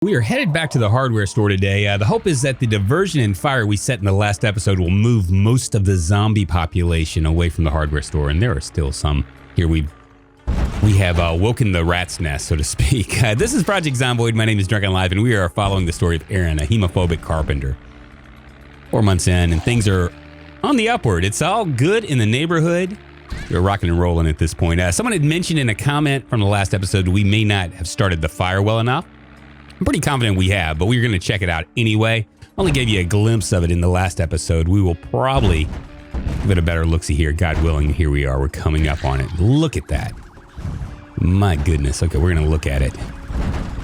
We are headed back to the hardware store today. The hope is that the diversion and fire we set in the last episode will move most of the zombie population away from the hardware store, and there are still some here. We have woken the rat's nest, so to speak. This is Project Zomboid. My name is Drunkonlife, and we are following the story of Aaron, a hemophobic carpenter. 4 months in, and things are on the upward. It's all good in the neighborhood. We're rocking and rolling at this point. Someone had mentioned in a comment from the last episode we may not have started the fire well enough. I'm pretty confident we have, but we're going to check it out anyway. Only gave you a glimpse of it in the last episode. We will probably give it a better look-see here. God willing, here we are. We're coming up on it. Look at that. My goodness. Okay, we're going to look at it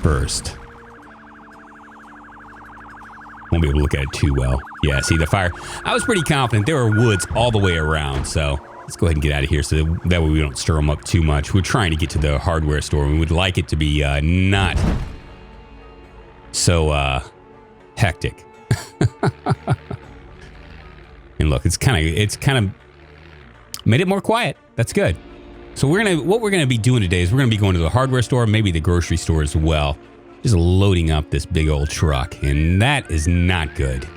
first. Won't be able to look at it too well. Yeah, see the fire. I was pretty confident there were woods all the way around, so let's go ahead and get out of here so that way we don't stir them up too much. We're trying to get to the hardware store. We would like it to be not so hectic. And look, it's kind of made it more quiet. That's good. So what we're gonna be doing today is we're gonna be going to the hardware store, maybe the grocery store as well. Just loading up this big old truck, and that is not good.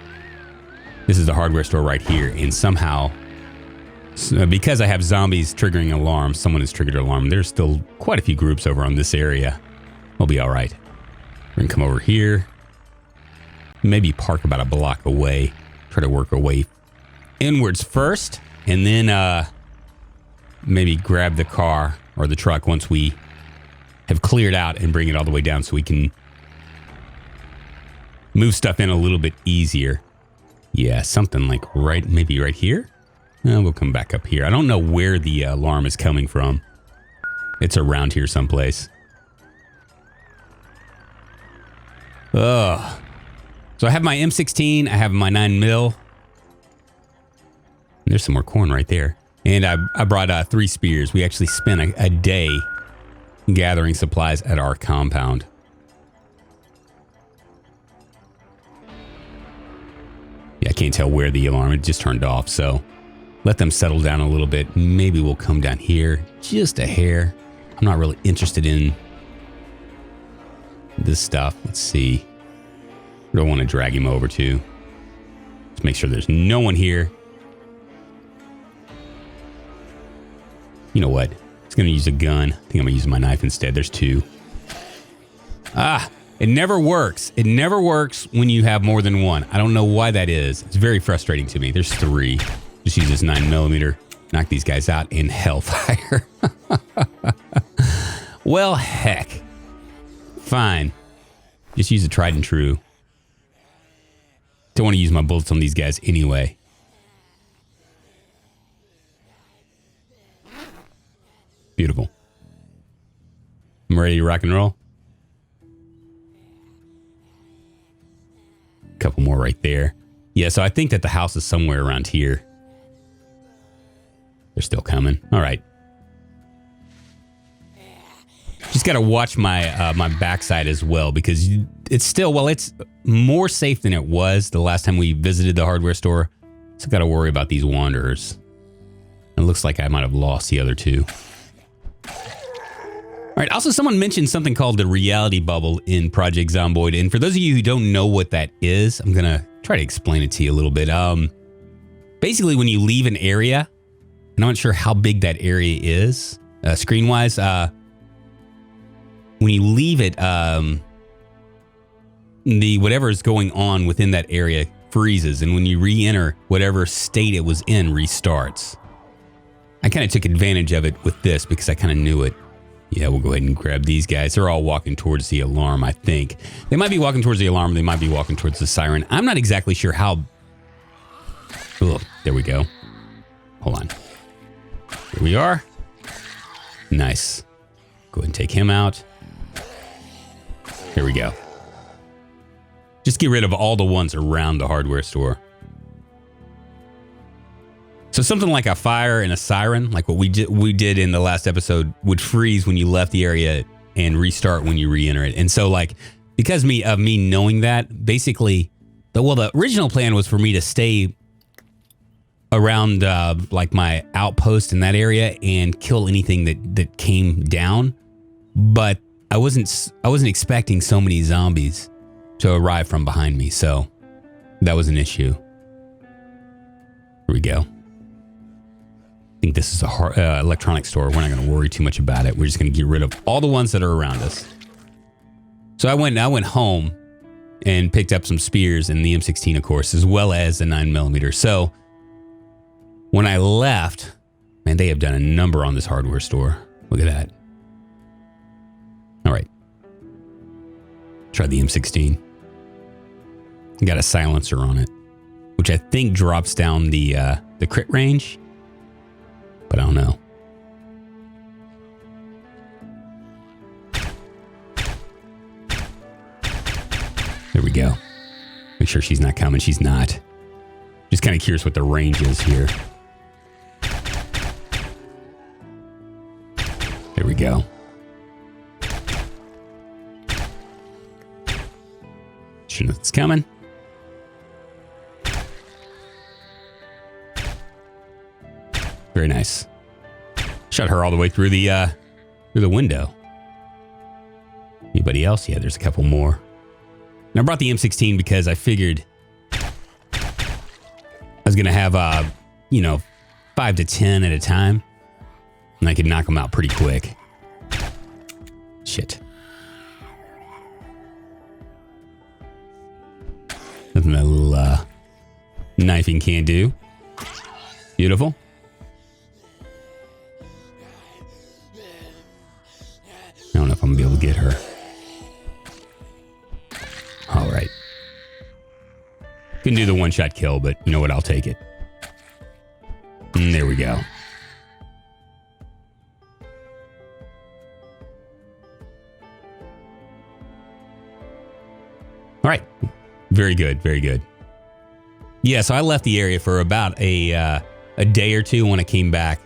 This is the hardware store right here, and somehow, because I have zombies triggering alarms, someone has triggered an alarm. There's still quite a few groups over on this area. We'll be all right. We're gonna come over here, maybe park about a block away, try to work our way inwards first, and then maybe grab the car or the truck once we have cleared out and bring it all the way down so we can move stuff in a little bit easier. Yeah, something like maybe right here? We'll come back up here. I don't know where the alarm is coming from. It's around here someplace. Ugh. So I have my M16, I have my 9mm. There's some more corn right there. And I brought 3 spears. We actually spent a day gathering supplies at our compound. Yeah, I can't tell where the alarm, it just turned off, so let them settle down a little bit. Maybe we'll come down here just a hair. I'm not really interested in this stuff. Let's see. Where do I want to drag him over to? Let's make sure there's no one here. You know what? It's going to use a gun. I think I'm going to use my knife instead. There's 2. It never works. It never works when you have more than 1. I don't know why that is. It's very frustrating to me. There's 3. Just use this 9mm. Knock these guys out in hellfire. Well, heck. Fine. Just use a tried and true. Don't want to use my bullets on these guys anyway. Beautiful. I'm ready to rock and roll. Couple more right there. Yeah, so I think that the house is somewhere around here. They're still coming. All right. Just got to watch my my backside as well, because it's still, well, it's more safe than it was the last time we visited the hardware store. So got to worry about these wanderers. It looks like I might have lost the other 2. All right, also someone mentioned something called the reality bubble in Project Zomboid. And for those of you who don't know what that is, I'm going to try to explain it to you a little bit. Basically, when you leave an area, and I'm not sure how big that area is, screen-wise, when you leave it, whatever is going on within that area freezes. And when you re-enter, whatever state it was in restarts. I kind of took advantage of it with this because I kind of knew it. Yeah, we'll go ahead and grab these guys. They're all walking towards the alarm, I think. They might be walking towards the alarm. They might be walking towards the siren. I'm not exactly sure how... Oh, there we go. Hold on. Here we are. Nice. Go ahead and take him out. Here we go. Just get rid of all the ones around the hardware store. So something like a fire and a siren, like what we did in the last episode, would freeze when you left the area and restart when you re-enter it. And so, like, because of me knowing that, basically, the original plan was for me to stay around like my outpost in that area and kill anything that came down. But I wasn't expecting so many zombies to arrive from behind me, so that was an issue. Here we go. I think this is a electronics store. We're not going to worry too much about it. We're just going to get rid of all the ones that are around us. So I went home and picked up some spears and the M16, of course, as well as the 9mm. So when I left, man, they have done a number on this hardware store. Look at that. All right. Try the M16. Got a silencer on it, which I think drops down the crit range, but I don't know. There we go. Make sure she's not coming. She's not. Just kind of curious what the range is here. There we go. Sure it's coming. Very nice. Shot her all the way through the window. Anybody else? Yeah, there's a couple more. And I brought the M16 because I figured I was gonna have 5 to 10 at a time, and I could knock them out pretty quick. Shit. Nothing that little knifing can't do. Beautiful. I don't know if I'm gonna be able to get her. All right. Couldn't do the one-shot kill, but you know what? I'll take it. And there we go. All right. Very good. Very good. Yeah, so I left the area for about a day or two when I came back,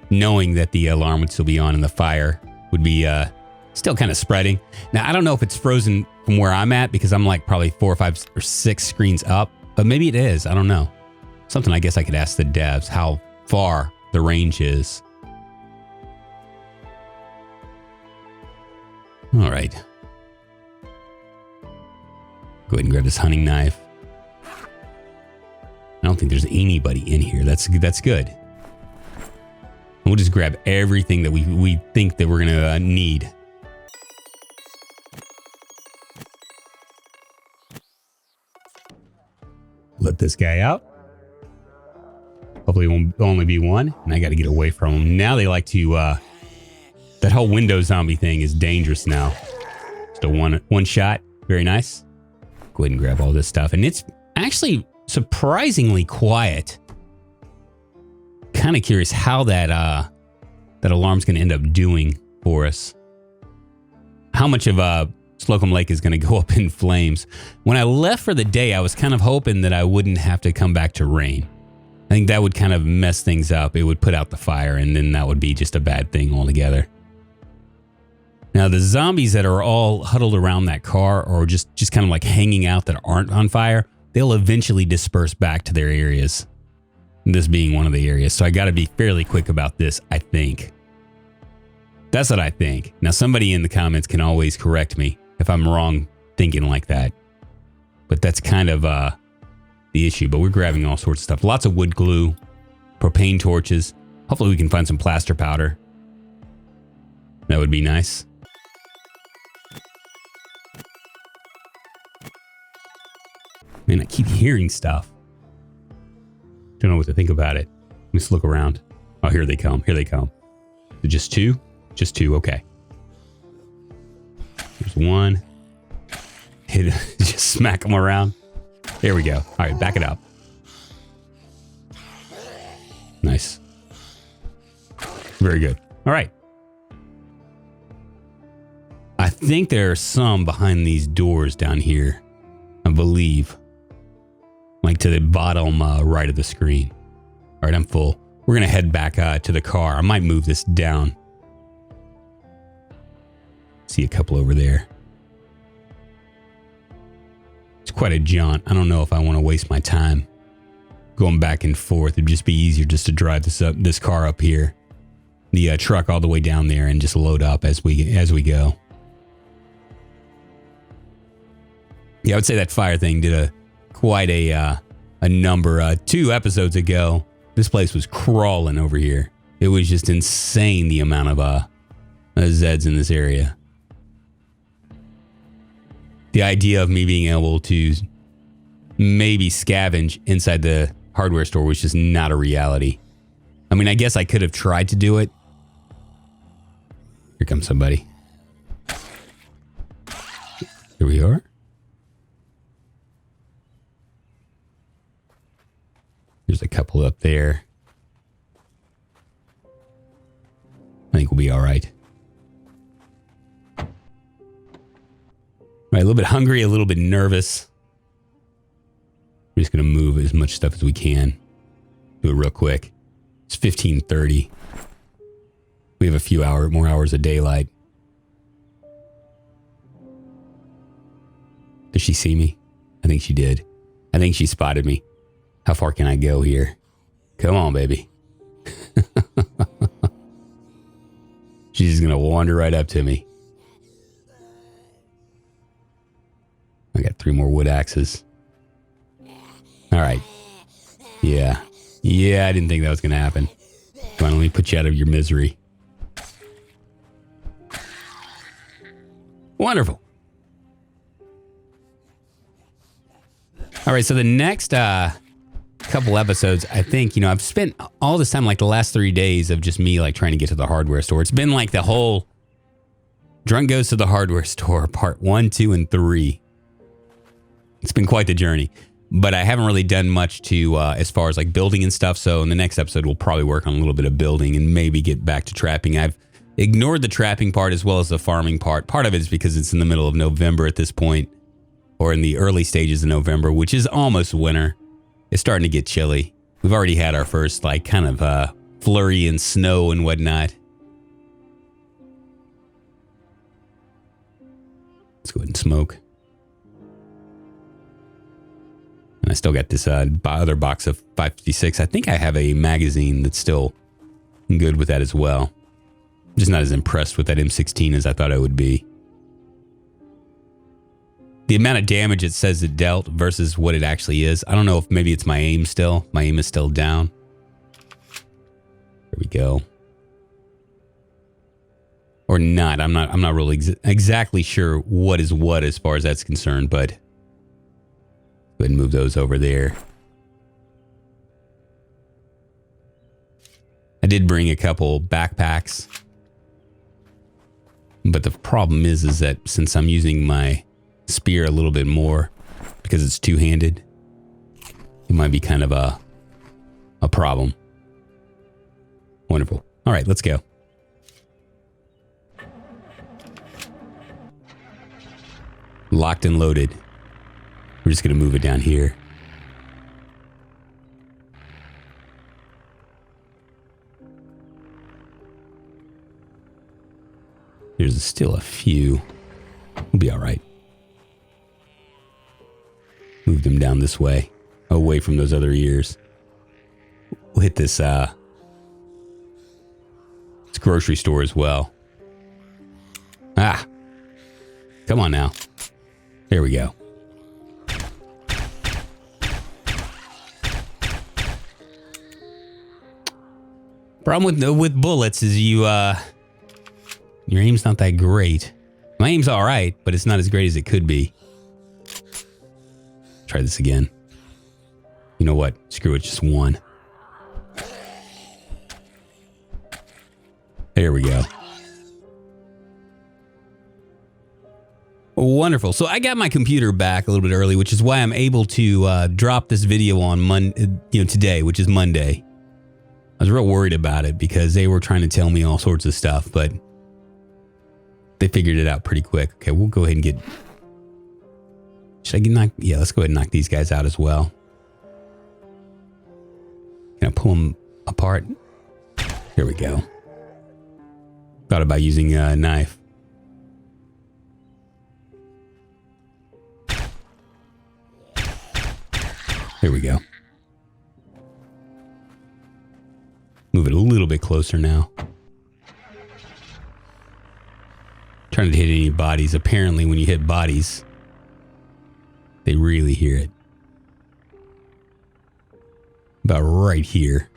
knowing that the alarm would still be on and the fire would be still kind of spreading. Now, I don't know if it's frozen from where I'm at because I'm like probably 4 or 5 or 6 screens up, but maybe it is. I don't know. Something I guess I could ask the devs how far the range is. All right. Go ahead and grab this hunting knife. I don't think there's anybody in here. That's good. We'll just grab everything that we think that we're gonna need. Let this guy out. Hopefully it won't only be one, and I got to get away from them. Now they like to, that whole window zombie thing is dangerous now. Just a one shot. Very nice. Go ahead and grab all this stuff. And it's actually surprisingly quiet. Kind of curious how that alarm's going to end up doing for us. How much of Slocum Lake is going to go up in flames. When I left for the day, I was kind of hoping that I wouldn't have to come back to rain. I think that would kind of mess things up. It would put out the fire, and then that would be just a bad thing altogether. Now, the zombies that are all huddled around that car or just kind of like hanging out that aren't on fire, they'll eventually disperse back to their areas. This being one of the areas. So I got to be fairly quick about this, I think. That's what I think. Now, somebody in the comments can always correct me if I'm wrong thinking like that. But that's kind of the issue. But we're grabbing all sorts of stuff. Lots of wood glue, propane torches. Hopefully we can find some plaster powder. That would be nice. Man, I keep hearing stuff. Don't know what to think about it. Let's look around. Oh, here they come. Here they come. Just two? Just two. Okay. There's one. Hit, just smack them around. There we go. All right, back it up. Nice. Very good. All right. I think there are some behind these doors down here. I believe. Like to the bottom right of the screen. All right, I'm full. We're going to head back to the car. I might move this down. See a couple over there. It's quite a jaunt. I don't know if I want to waste my time going back and forth. It'd just be easier just to drive this car up here. The truck all the way down there and just load up as we go. Yeah, I would say that fire thing did quite a number. 2 episodes ago, this place was crawling over here. It was just insane the amount of Zeds in this area. The idea of me being able to maybe scavenge inside the hardware store was just not a reality. I mean, I guess I could have tried to do it. Here comes somebody. Here we are. There's a couple up there. I think we'll be all right. All right, a little bit hungry, a little bit nervous. We're just going to move as much stuff as we can. Do it real quick. It's 15:30. We have a few more hours of daylight. Did she see me? I think she did. I think she spotted me. How far can I go here? Come on, baby. She's going to wander right up to me. I got 3 more wood axes. All right. Yeah, I didn't think that was going to happen. Come on, let me put you out of your misery. Wonderful. All right, so the next couple episodes, I think, I've spent all this time, like the last 3 days of just me like trying to get to the hardware store. It's been like the whole Drunk Goes to the Hardware Store, part 1, 2, and 3. It's been quite the journey, but I haven't really done much to as far as like building and stuff. So in the next episode, we'll probably work on a little bit of building and maybe get back to trapping. I've ignored the trapping part as well as the farming part. Part of it is because it's in the middle of November at this point, or in the early stages of November, which is almost winter. It's starting to get chilly. We've already had our first like kind of flurry and snow and whatnot. Let's go ahead and smoke. And I still got this other box of 556. I think I have a magazine that's still good with that as well. I'm just not as impressed with that M16 as I thought I would be. The amount of damage it says it dealt versus what it actually is. I don't know if maybe it's my aim still. My aim is still down. There we go. Or not. I'm not really exactly sure what is what as far as that's concerned, but go ahead and move those over there. I did bring a couple backpacks. But the problem is that since I'm using my spear a little bit more because it's two-handed, it might be kind of a problem. Wonderful. All right, let's go. Locked and loaded. We're just going to move it down here. There's still a few. We'll be all right. Move them down this way, away from those other ears. We'll hit this grocery store as well. Ah, come on now. There we go. Problem with bullets is your aim's not that great. My aim's all right, but it's not as great as it could be. Try this again. You know what? Screw it, just one. There we go. Wonderful. So I got my computer back a little bit early, which is why I'm able to drop this video on today, which is Monday. I was real worried about it because they were trying to tell me all sorts of stuff, but they figured it out pretty quick. Okay, we'll go ahead and get... Should I get knocked? Yeah, let's go ahead and knock these guys out as well. Can I pull them apart? Here we go. Thought about using a knife. There we go. Move it a little bit closer now. Trying to hit any bodies. Apparently when you hit bodies, really hear it. About right here.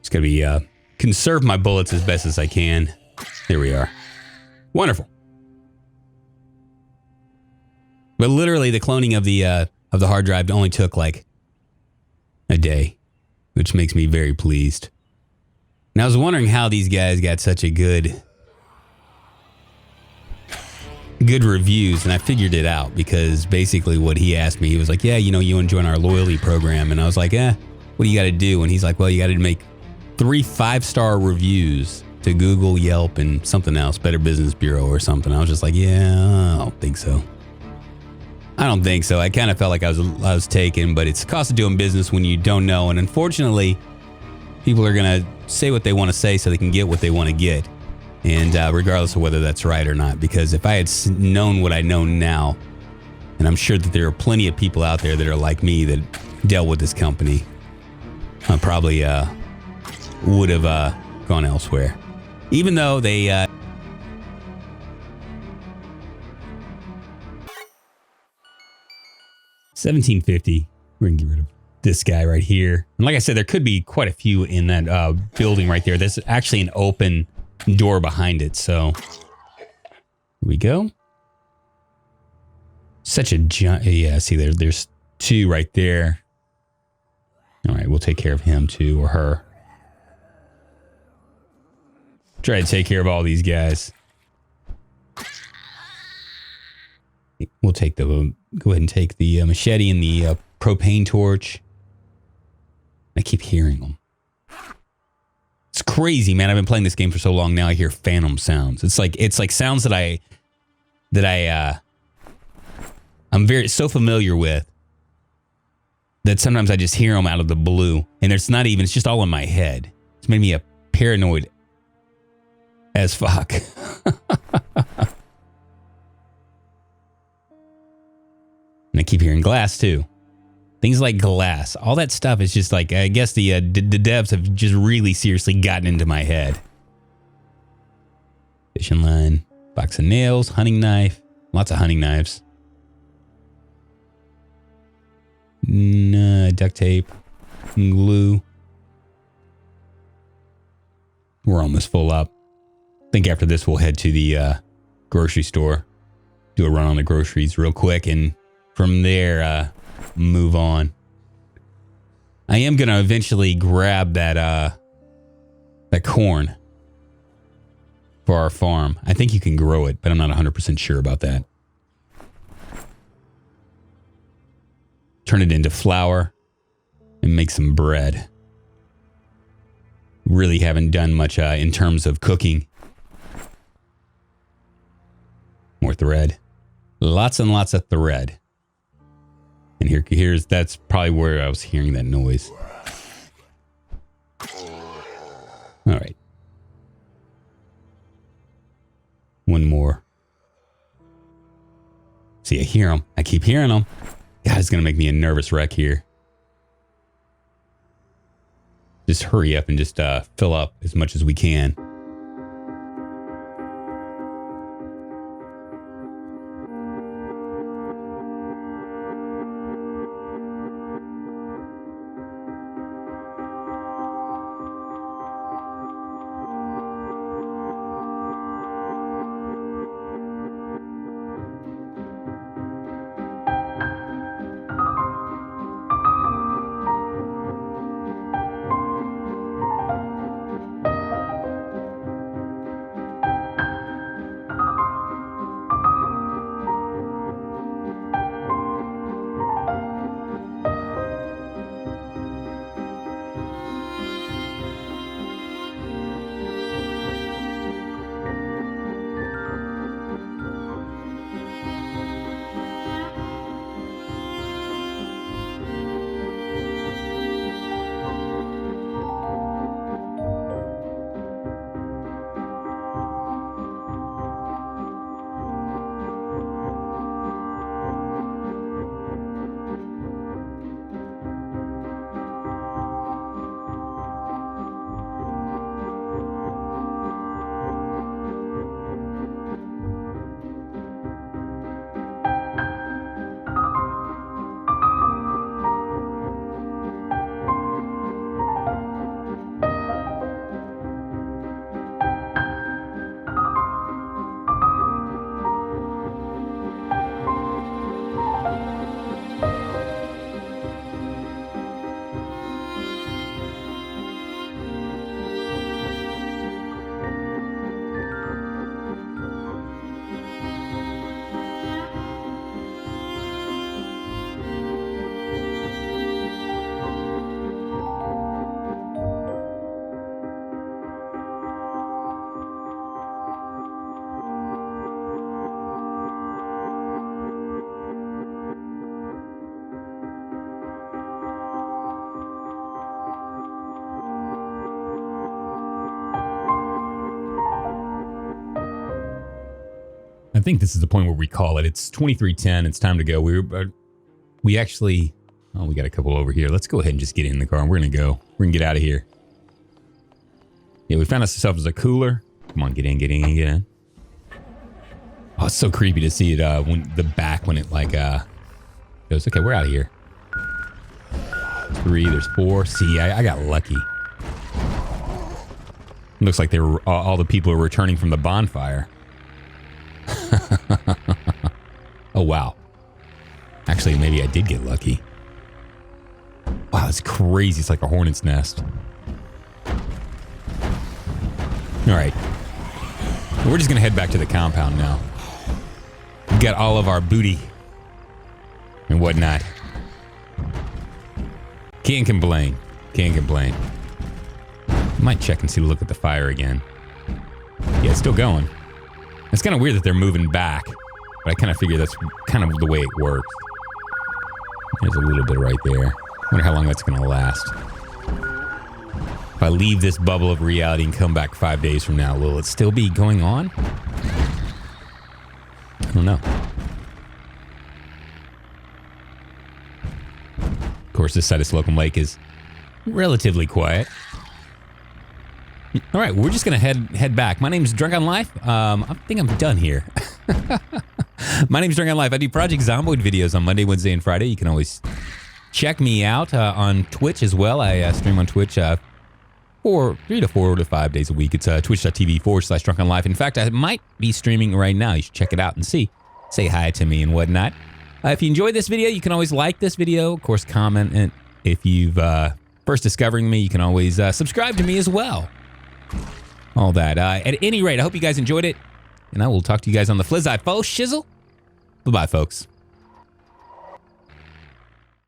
Just gotta be conserve my bullets as best as I can. There we are. Wonderful. But literally, the cloning of the hard drive only took like a day, which makes me very pleased. And I was wondering how these guys got such a good reviews, and I figured it out because basically what he asked me, he was like, yeah, you know, you want to join our loyalty program, and I was like, what do you got to do? And he's like, well, you got to make 3 5-star reviews to Google, Yelp, and something else, Better Business Bureau or something. I was just like, yeah, I don't think so. I kind of felt like I was taken, but it's the cost of doing business when you don't know. And unfortunately, people are going to say what they want to say so they can get what they want to get. And regardless of whether that's right or not, because if I had known what I know now, and I'm sure that there are plenty of people out there that are like me that dealt with this company, I probably would have gone elsewhere. Even though they... 1750. We're going to get rid of this guy right here. And like I said, there could be quite a few in that building right there. There's actually an open door behind it. So here we go. Such a giant... Yeah, see, there's 2 right there. All right, we'll take care of him too, or her. Try to take care of all these guys. We'll take the... Go ahead and take the machete and the propane torch. I keep hearing them. It's crazy, man. I've been playing this game for so long now. I hear phantom sounds. It's like sounds that I'm so familiar with that sometimes I just hear them out of the blue, and it's not even. It's just all in my head. It's made me a paranoid as fuck. And I keep hearing glass too. Things like glass. All that stuff is just like, I guess the devs have just really seriously gotten into my head. Fishing line, box of nails, hunting knife. Lots of hunting knives. Duct tape, glue. We're almost full up. I think after this we'll head to the grocery store. Do a run on the groceries real quick, and from there, move on. I am going to eventually grab that corn for our farm. I think you can grow it, but I'm not 100% sure about that. Turn it into flour and make some bread. Really haven't done much in terms of cooking. More thread. Lots and lots of thread. And here's that's probably where I was hearing that noise. All right. One more. See, I hear them. I keep hearing them. God, it's going to make me a nervous wreck here. Just hurry up and just fill up as much as we can. I think this is the point where we call it. It's 23:10. It's time to go. We actually... Oh, we got a couple over here. Let's go ahead and just get in the car, and we're going to go. We're going to get out of here. Yeah, we found ourselves a cooler. Come on, get in, get in, get in. Oh, it's so creepy to see it when the back when it like goes. Okay, we're out of here. 3, there's 4. See, I got lucky. Looks like they were all the people are returning from the bonfire. Oh, wow. Actually, maybe I did get lucky. Wow, it's crazy. It's like a hornet's nest. All right. We're just going to head back to the compound now. We got all of our booty and whatnot. Can't complain. Can't complain. Might check and see, look at the fire again. Yeah, it's still going. It's kind of weird that they're moving back, but I kind of figure that's kind of the way it works. There's a little bit right there. Wonder how long that's going to last. If I leave this bubble of reality and come back 5 days from now, will it still be going on? I don't know. Of course, this side of Slocum Lake is relatively quiet. All right, we're just going to head back. My name's Drunkonlife. I think I'm done here. My name's Drunkonlife. I do Project Zomboid videos on Monday, Wednesday, and Friday. You can always check me out on Twitch as well. I stream on Twitch 3 to 4 to 5 days a week. It's twitch.tv/Drunkonlife. In fact, I might be streaming right now. You should check it out and see. Say hi to me and whatnot. If you enjoyed this video, you can always like this video. Of course, comment. And if you've first discovering me, you can always subscribe to me as well. All that. At any rate, I hope you guys enjoyed it. And I will talk to you guys on the Flizzai Fo Shizzle. Bye-bye, folks.